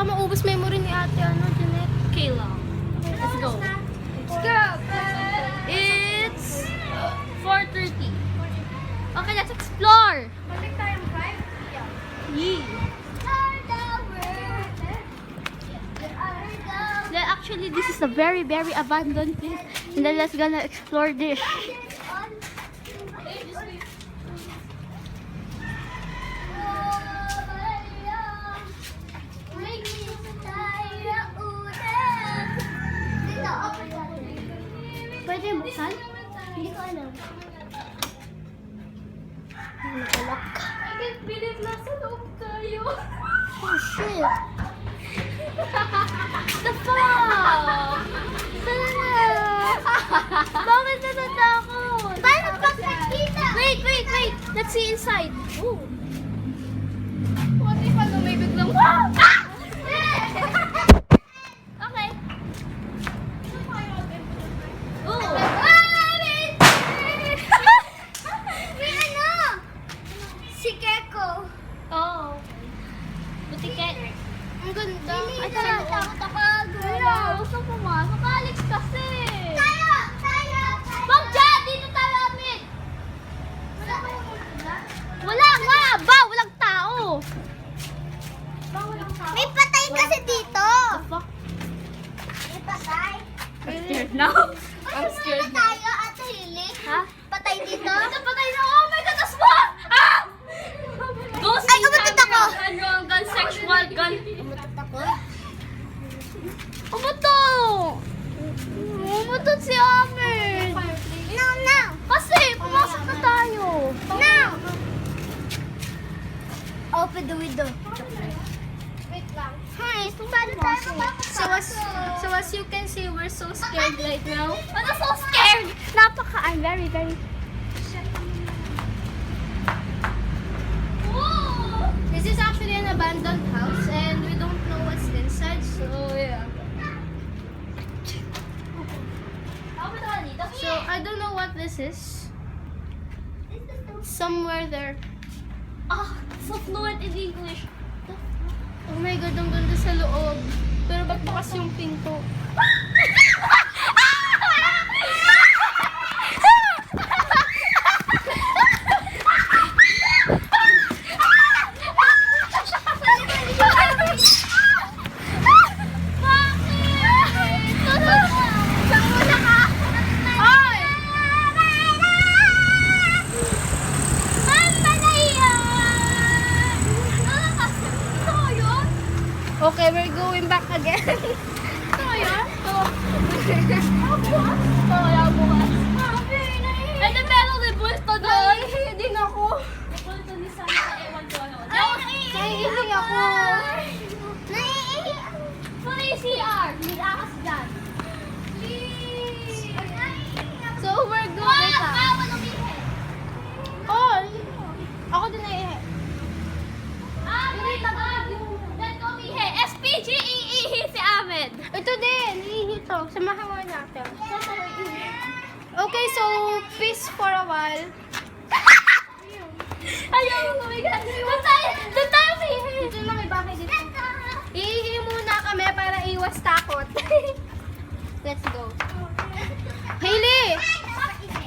Baka maubos memory ni ate, Jeanette. Okay lang. Let's go. Let's go! It's 4:30. Okay, let's explore. Balik tayong drive? Yee. Actually, this is a very, very abandoned place. And then let's gonna explore this. Pwede buksan? Hindi ko alam. Nakalak. I can't believe nasa loob tayo. Oh, shit. The fuck? Bakit natatakot? Paano pag nakita? Wait. Let's see inside. Ooh. What if may biglang... Okay. Ooh. May ano? Si Keko. Oh. Butiket. Ang ganda. Ay, takot ako. Wala, huwag kang pumasok. Alex kasi. Tayo! Wag dyan! Dito tayo, Amit! Wala ba yung ulan? Wala nga! Ba! Walang tao! May patay kasi dito. The fuck? May patay. I'm scared now. I'm scared Ano now. tayo, Ate Lily? Ha? Patay dito? Ito patay na! Oh my God! That's what? Ah! Ghost Ay, umutot ako. Ano ang gun? Sexual gun. Umutot ako. Umutot! Umutot si Ahmed! No. Kasi, pumasok na tayo. No. Open the window. Wait lang. Hi, paano tayo mapapasok? So as you can see, we're so scared right now. Ano so scared? I'm very, very... Whoa! This is actually an abandoned house and we don't know what's inside, so yeah. So I don't know what this is. Somewhere there. Ah, so fluent in English. Oh my God, ang ganda sa loob. Pero ba't bukas yung pinto? Okay, we're going back again. Ito yun? Ito. Wala bukas. Ay, di meron din bulto doon. Hindi ako. Bulto ni Sana, ewan ko ano. Naiihi ako. So, CR. Nilakas dyan. So, we're going back. Bawal umihi. Oh, ako din naiihi. Ahmed! Then umihi. SPGEEHI si Ahmed. Ito din, iihi to. Samahan mo natin. Okay, so peace for a while.